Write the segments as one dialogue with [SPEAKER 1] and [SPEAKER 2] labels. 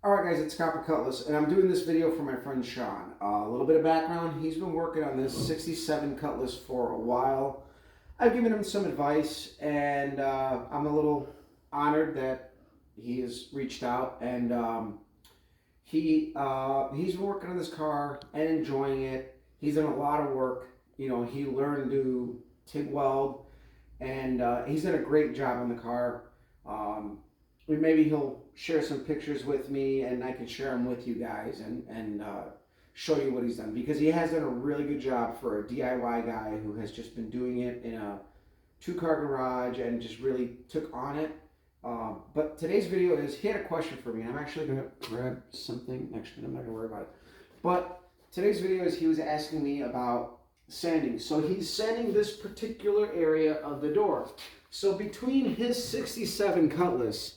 [SPEAKER 1] Alright guys, it's Copper Cutlass, and I'm doing this video for my friend Sean. A little bit of background, he's been working on this 67 Cutlass for a while. I've given him some advice, and I'm a little honored that he has reached out, and he's been working on this car and enjoying it. He's done a lot of work. You know, he learned to TIG weld, and he's done a great job on the car. Maybe he'll share some pictures with me and I can share them with you guys and show you what he's done, because he has done a really good job for a DIY guy who has just been doing it in a two-car garage and just really took on it. But today's video is, he had a question for me, and I'm actually going to grab something. Actually, I'm not going to worry about it. But today's video is, he was asking me about sanding. So he's sanding this particular area of the door. So between his 67 Cutlass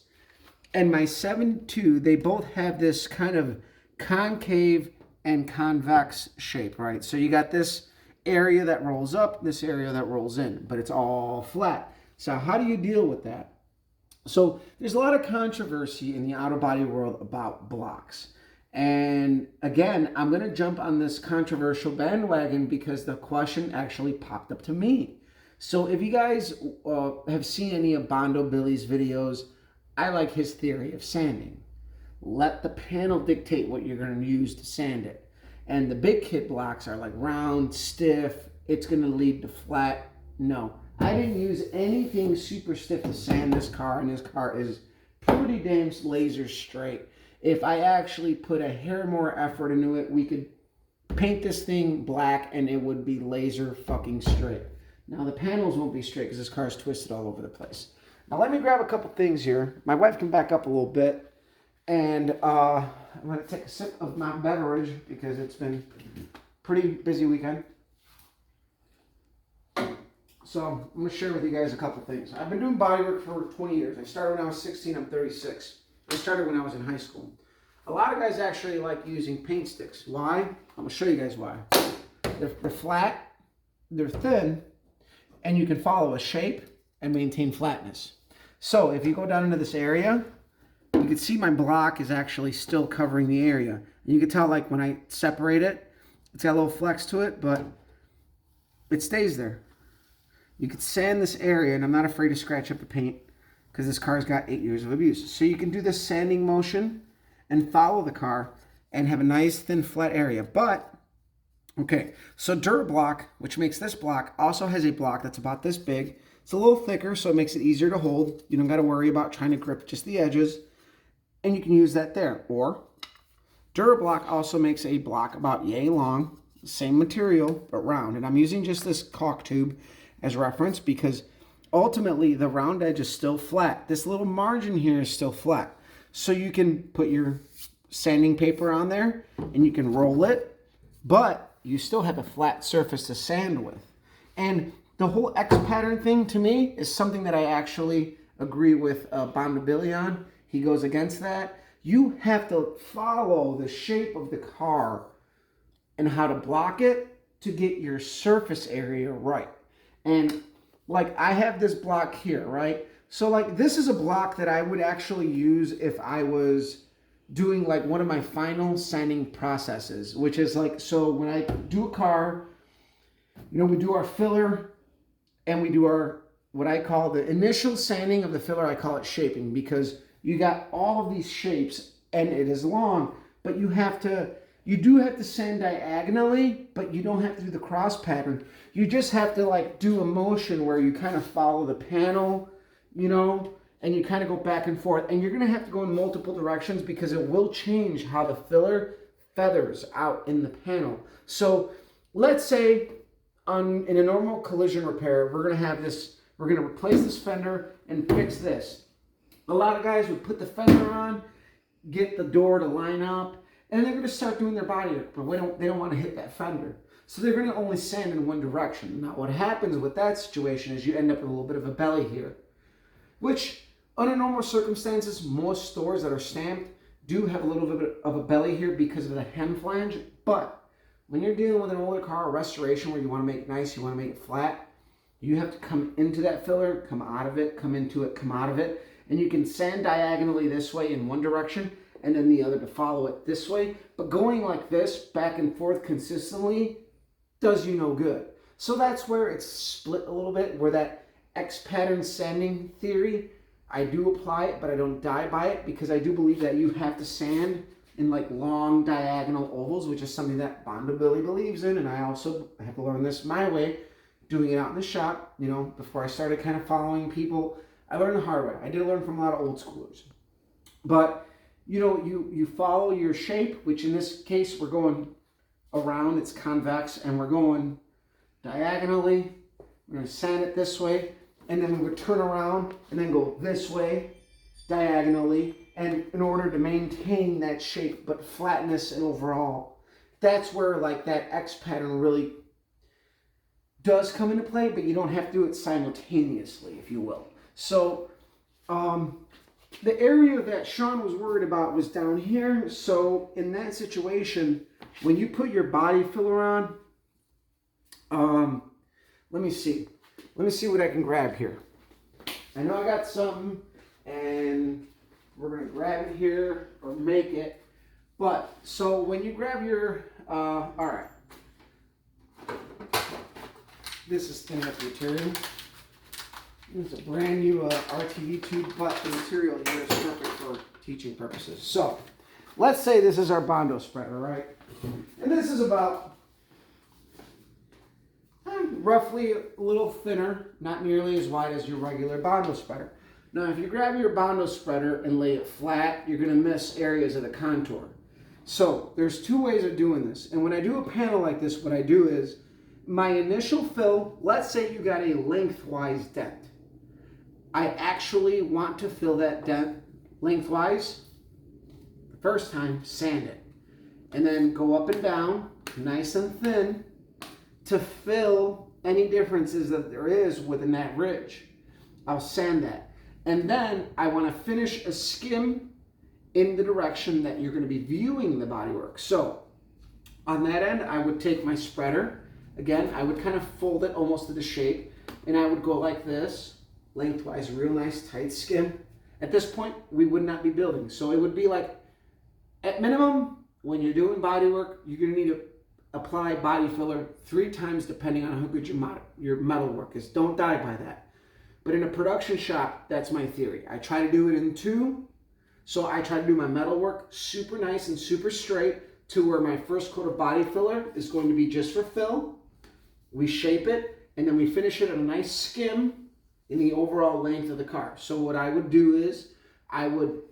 [SPEAKER 1] and my 7.2, they both have this kind of concave and convex shape, right? So you got this area that rolls up, this area that rolls in, but it's all flat. So how do you deal with that? So there's a lot of controversy in the auto body world about blocks. And again, I'm going to jump on this controversial bandwagon because the question actually popped up to me. So if you guys have seen any of Bondo Billy's videos, I like his theory of sanding. Let the panel dictate what you're going to use to sand it. And the big kit blocks are like round, stiff, it's going to lead to flat. No, I didn't use anything super stiff to sand this car, and this car is pretty damn laser straight. If I actually put a hair more effort into it, we could paint this thing black and it would be laser fucking straight. Now the panels won't be straight because this car is twisted all over the place. Now let me grab a couple things here. My wife can back up a little bit, and I'm going to take a sip of my beverage because it's been a pretty busy weekend. So I'm going to share with you guys a couple things. I've been doing bodywork for 20 years. I started when I was 16, I'm 36. I started when I was in high school. A lot of guys actually like using paint sticks. Why? I'm going to show you guys why. They're flat, they're thin, and you can follow a shape and maintain flatness. So if you go down into this area, you can see my block is actually still covering the area. And you can tell, like, when I separate it, it's got a little flex to it, but it stays there. You can sand this area, and I'm not afraid to scratch up the paint because this car's got 8 years of abuse. So you can do this sanding motion and follow the car and have a nice thin flat area. But okay, so Durablock, which makes this block, also has a block that's about this big. It's a little thicker, so it makes it easier to hold. You don't got to worry about trying to grip just the edges, and you can use that there. Or Durablock also makes a block about yay long, same material, but round. And I'm using just this caulk tube as reference because ultimately the round edge is still flat. This little margin here is still flat. So you can put your sanding paper on there, and you can roll it, but you still have a flat surface to sand with. And the whole X pattern thing, to me, is something that I actually agree with Bondo Billy on. He goes against that. You have to follow the shape of the car and how to block it to get your surface area right. And like, I have this block here, right? So like, this is a block that I would actually use if I was doing like one of my final sanding processes, which is like, so when I do a car, you know, we do our filler and we do our, what I call the initial sanding of the filler. I call it shaping, because you got all of these shapes and it is long, but you do have to sand diagonally, but you don't have to do the cross pattern. You just have to like do a motion where you kind of follow the panel, you know, and you kind of go back and forth, and you're going to have to go in multiple directions because it will change how the filler feathers out in the panel. So let's say in a normal collision repair, we're going to have this, we're going to replace this fender and fix this. A lot of guys would put the fender on, get the door to line up, and they're going to start doing their body work, but they don't want to hit that fender. So they're going to only sand in one direction. Now what happens with that situation is you end up with a little bit of a belly here, which under normal circumstances, most stores that are stamped do have a little bit of a belly here because of the hem flange. But when you're dealing with an older car, a restoration where you want to make it nice, you want to make it flat, you have to come into that filler, come out of it, come into it, come out of it. And you can sand diagonally this way in one direction, and then the other to follow it this way. But going like this back and forth consistently does you no good. So that's where it's split a little bit, where that X pattern sanding theory, I do apply it, but I don't die by it, because I do believe that you have to sand in like long diagonal ovals, which is something that Bondo Billy believes in, and I also have to learn this my way, doing it out in the shop. You know, before I started kind of following people, I learned the hard way. I did learn from a lot of old schoolers. But, you know, you follow your shape, which in this case we're going around, it's convex, and we're going diagonally. We're going to sand it this way, and then we would turn around and then go this way diagonally, and in order to maintain that shape but flatness and overall, that's where like that X pattern really does come into play, but you don't have to do it simultaneously, if you will. So the area that Sean was worried about was down here. So in that situation, when you put your body filler on, let me see what I can grab here. I know I got something, and we're going to grab it here or make it. But so when you grab your, all right, this is thin up material. This is a brand new RTV tube, but the material here is perfect for teaching purposes. So let's say this is our Bondo spreader, right? And this is about roughly a little thinner, not nearly as wide as your regular Bondo spreader. Now, if you grab your Bondo spreader and lay it flat, you're going to miss areas of the contour. So there's two ways of doing this. And when I do a panel like this, what I do is my initial fill, let's say you got a lengthwise dent. I actually want to fill that dent lengthwise. The first time, sand it. And then go up and down, nice and thin, to fill any differences that there is within that ridge. I'll sand that. And then I want to finish a skim in the direction that you're going to be viewing the bodywork. So on that end, I would take my spreader. Again, I would kind of fold it almost to the shape, and I would go like this, lengthwise, real nice tight skim. At this point, we would not be building. So it would be like, at minimum, when you're doing bodywork, you're going to need to apply body filler 3 times depending on how good your metal work is. Don't die by that. But in a production shop, that's my theory. I try to do it in 2. So I try to do my metal work super nice and super straight to where my first coat of body filler is going to be just for fill. We shape it, and then we finish it at a nice skim in the overall length of the car. So what I would do is I would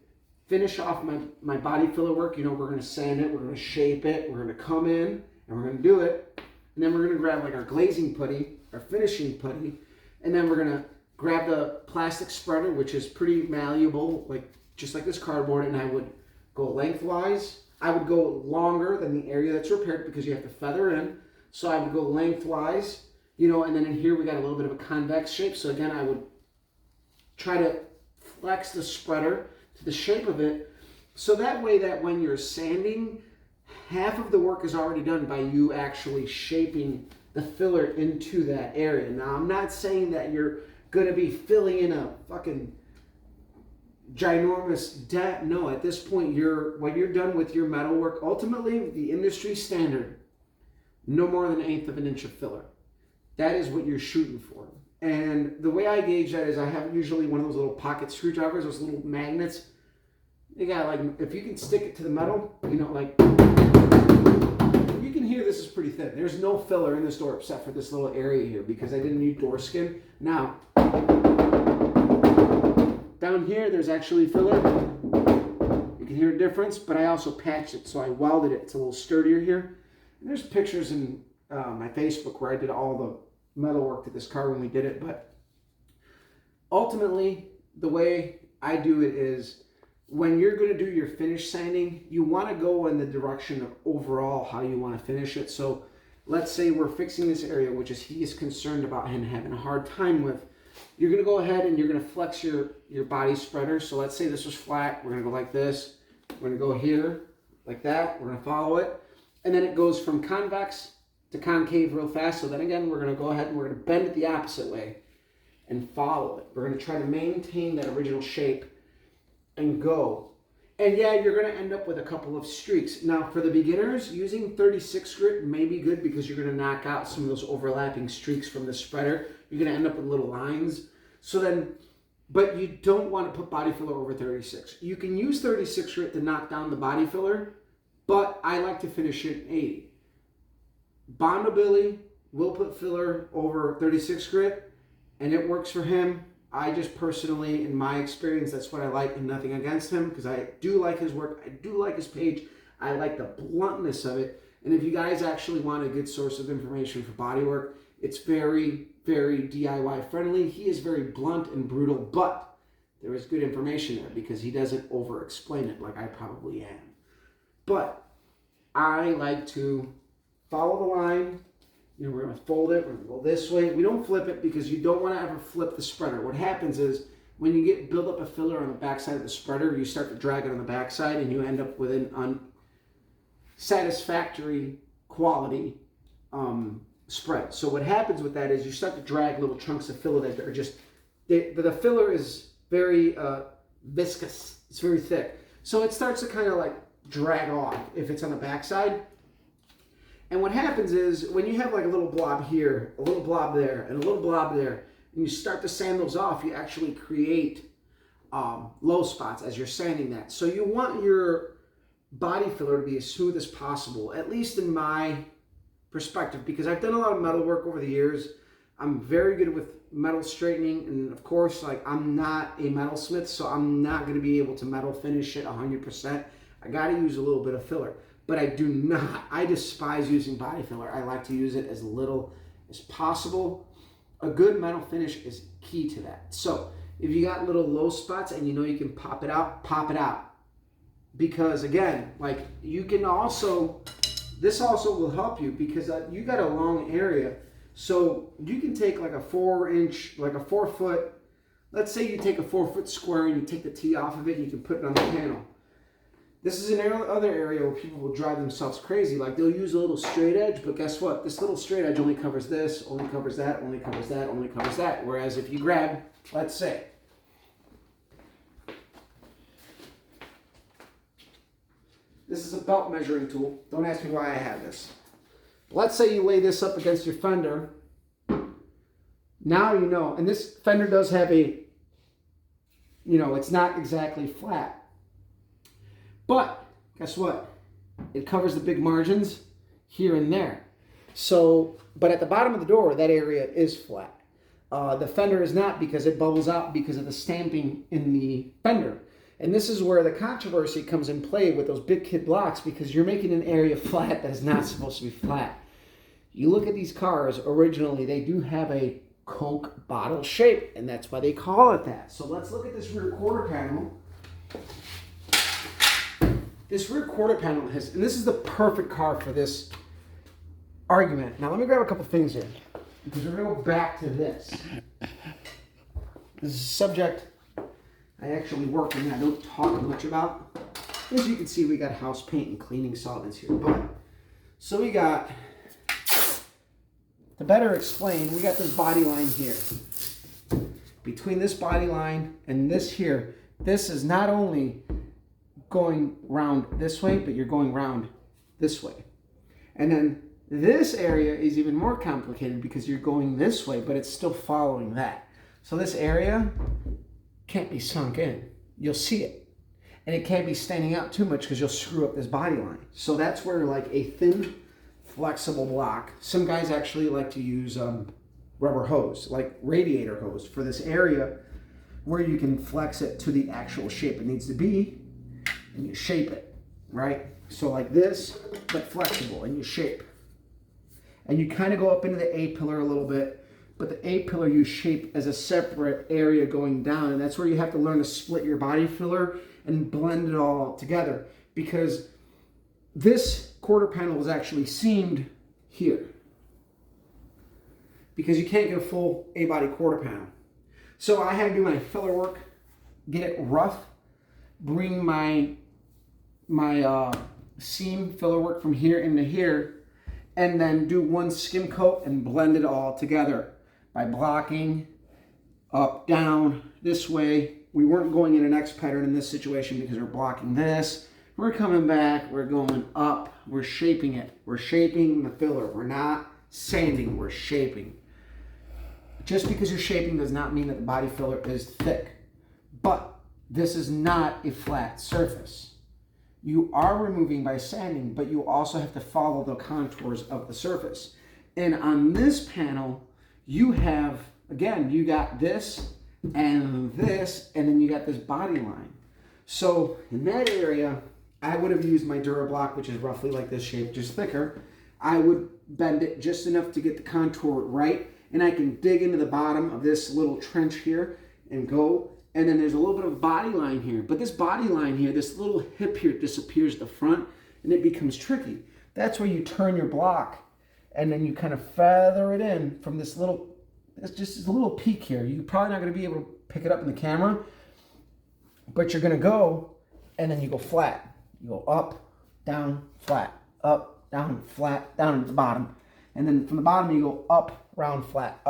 [SPEAKER 1] finish off my body filler work. You know, we're going to sand it, we're going to shape it, we're going to come in, and we're going to do it. And then we're going to grab like our glazing putty, our finishing putty, and then we're going to grab the plastic spreader, which is pretty malleable, like just like this cardboard, and I would go lengthwise. I would go longer than the area that's repaired because you have to feather in. So I would go lengthwise, you know, and then in here we got a little bit of a convex shape. So again, I would try to flex the spreader to the shape of it. So that way that when you're sanding, half of the work is already done by you actually shaping the filler into that area. Now, I'm not saying that you're going to be filling in a fucking ginormous dent. No, at this point, when you're done with your metal work, ultimately, the industry standard, no more than 1/8 of an inch of filler. That is what you're shooting for. And the way I gauge that is I have usually one of those little pocket screwdrivers, those little magnets. You got like, if you can stick it to the metal, you know, like, you can hear this is pretty thin. There's no filler in this door except for this little area here because I didn't need door skin. Now, down here, there's actually filler. You can hear a difference, but I also patched it, so I welded it. It's a little sturdier here. And there's pictures in my Facebook where I did all the metal work to this car when we did it, but ultimately, the way I do it is when you're going to do your finish sanding, you want to go in the direction of overall how you want to finish it. So let's say we're fixing this area, which is he is concerned about and having a hard time with. You're going to go ahead and you're going to flex your body spreader. So let's say this was flat. We're going to go like this. We're going to go here like that. We're going to follow it. And then it goes from convex to concave real fast. So then again, we're going to go ahead and we're going to bend it the opposite way and follow it. We're going to try to maintain that original shape and go. And yeah, you're going to end up with a couple of streaks. Now, for the beginners, using 36 grit may be good because you're going to knock out some of those overlapping streaks from the spreader. You're going to end up with little lines. So then, but you don't want to put body filler over 36. You can use 36 grit to knock down the body filler, but I like to finish it 80. Bondo Billy will put filler over 36 grit, and it works for him. I just personally, in my experience, that's what I like, and nothing against him, because I do like his work. I do like his page. I like the bluntness of it. And if you guys actually want a good source of information for bodywork, it's very, very DIY friendly. He is very blunt and brutal, but there is good information there because he doesn't over-explain it like I probably am. But I like to follow the line. You know, we're going to fold it, we're going to go this way. We don't flip it because you don't want to ever flip the spreader. What happens is when you build up a filler on the backside of the spreader, you start to drag it on the backside and you end up with an unsatisfactory quality spread. So what happens with that is you start to drag little chunks of filler that are just, the filler is very viscous. It's very thick. So it starts to kind of like drag off if it's on the backside. And what happens is when you have like a little blob here, a little blob there, and a little blob there, and you start to sand those off, you actually create low spots as you're sanding that. So you want your body filler to be as smooth as possible, at least in my perspective, because I've done a lot of metal work over the years. I'm very good with metal straightening, and of course, like I'm not a metalsmith, so I'm not going to be able to metal finish it 100%. I got to use a little bit of filler. But I do not. I despise using body filler. I like to use it as little as possible. A good metal finish is key to that. So if you got little low spots and you know you can pop it out, pop it out. Because again, like you can also, this also will help you because you got a long area. So you can take like a 4-inch, like a 4-foot, let's say you take a 4-foot square and you take the T off of it and you can put it on the panel. This is other area where people will drive themselves crazy. Like they'll use a little straight edge, but guess what? This little straight edge only covers this, only covers that, only covers that, only covers that. Whereas if you grab, let's say, this is a belt measuring tool. Don't ask me why I have this. Let's say you lay this up against your fender. Now you know, and this fender does have a, you know, it's not exactly flat. But guess what? It covers the big margins here and there. So, but at the bottom of the door, that area is flat. The fender is not because it bubbles out because of the stamping in the fender. And this is where the controversy comes in play with those big kid blocks because you're making an area flat that is not supposed to be flat. You look at these cars, originally they do have a Coke bottle shape, and that's why they call it that. So let's look at this rear quarter panel. This rear quarter panel has, and this is the perfect car for this argument. Now let me grab a couple things here because we're going to go back to this. This is a subject I actually work in that I don't talk much about. As you can see, we got house paint and cleaning solvents here. But so we got, to better explain, we got this body line here. Between this body line and this here, this is not only going round this way, but you're going round this way. And then this area is even more complicated because you're going this way, but it's still following that. So this area can't be sunk in. You'll see it. And it can't be standing out too much because you'll screw up this body line. So that's where like a thin, flexible block, some guys actually like to use rubber hose, like radiator hose for this area where you can flex it to the actual shape it needs to be. And you shape it, right? So like this, but flexible, and you shape. And you kind of go up into the A-pillar a little bit, but the A-pillar you shape as a separate area going down, and that's where you have to learn to split your body filler and blend it all together, because this quarter panel is actually seamed here, because you can't get a full A-body quarter panel. So I had to do my filler work, get it rough, bring my seam filler work from here into here, and then do one skim coat and blend it all together by blocking up, down, this way, we weren't going in an X pattern in this situation because we're blocking this. We're coming back, we're going up, we're shaping it. We're shaping the filler. We're not sanding, we're shaping. Just because you're shaping does not mean that the body filler is thick. But this is not a flat surface. You are removing by sanding, but you also have to follow the contours of the surface. And on this panel, you have, again, you got this, and then you got this body line. So in that area, I would have used my DuraBlock, which is roughly like this shape, just thicker. I would bend it just enough to get the contour right, and I can dig into the bottom of this little trench here and go. And then there's a little bit of body line here. But this body line here, this little hip here disappears at the front, and it becomes tricky. That's where you turn your block, and then you kind of feather it in from this little, it's just this little peak here. You're probably not going to be able to pick it up in the camera, but you're going to go, and then you go flat. You go up, down, flat, up, down, flat, down at the bottom. And then from the bottom, you go up, round, flat,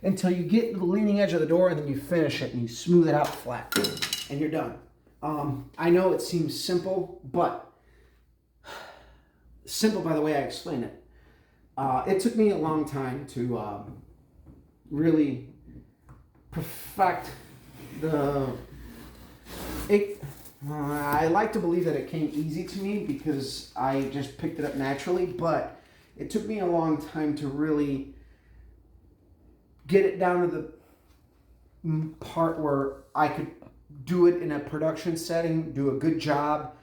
[SPEAKER 1] until you get to the leaning edge of the door, and then you finish it, and you smooth it out flat, and you're done. I know it seems simple, but simple by the way I explain it. It took me a long time to really perfect I like to believe that it came easy to me because I just picked it up naturally, but it took me a long time to really get it down to the part where I could do it in a production setting, do a good job,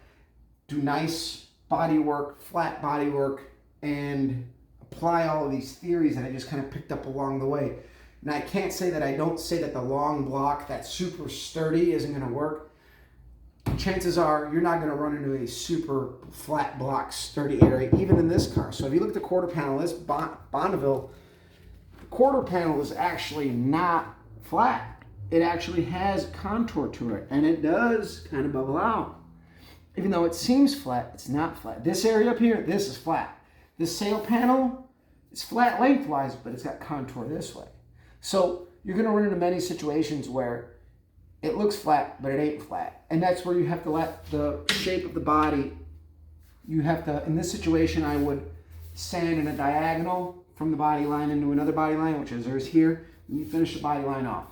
[SPEAKER 1] do nice body work, flat body work, and apply all of these theories that I just kind of picked up along the way. And I can't say that I don't say that the long block that's super sturdy isn't going to work. Chances are you're not going to run into a super flat block sturdy area, even in this car. So if you look at the quarter panel, this Bonneville quarter panel is actually not flat. It actually has contour to it, and it does kind of bubble out. Even though it seems flat, it's not flat. This area up here, this is flat. This sail panel, it's flat lengthwise, but it's got contour this way. So you're going to run into many situations where it looks flat, but it ain't flat. And that's where you have to let the shape of the body, you have to, in this situation, I would sand in a diagonal from the body line into another body line, which is there's here, and you finish the body line off.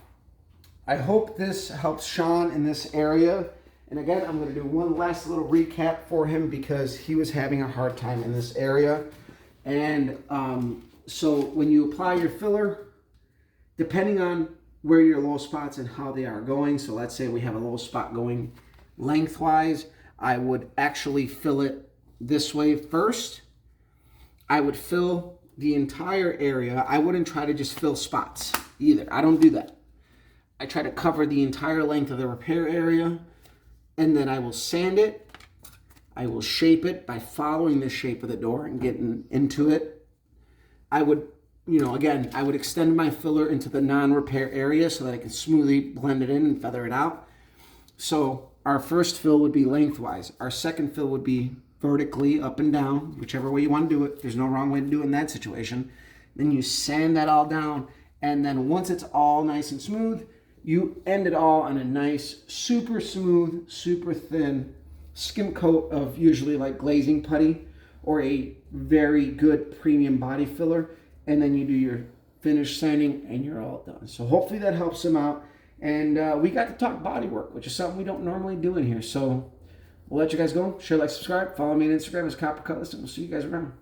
[SPEAKER 1] I hope this helps Sean in this area. And again, I'm going to do one last little recap for him because he was having a hard time in this area. And so when you apply your filler, depending on where your low spots and how they are going, so let's say we have a low spot going lengthwise, I would actually fill it this way first. I would fill the entire area. I wouldn't try to just fill spots either. I don't do that. I try to cover the entire length of the repair area, and then I will sand it. I will shape it by following the shape of the door and getting into it. I would, again, I would extend my filler into the non-repair area so that I can smoothly blend it in and feather it out. So our first fill would be lengthwise. Our second fill would be vertically up and down, whichever way you want to do it. There's no wrong way to do it in that situation. Then you sand that all down, and then once it's all nice and smooth, you end it all on a nice, super smooth, super thin skim coat of usually like glazing putty or a very good premium body filler. And then you do your finish sanding and you're all done. So hopefully that helps him out. And we got to talk body work, which is something we don't normally do in here. So we'll let you guys go. Share, like, subscribe. Follow me on Instagram as Copper Cutlass, and we'll see you guys around.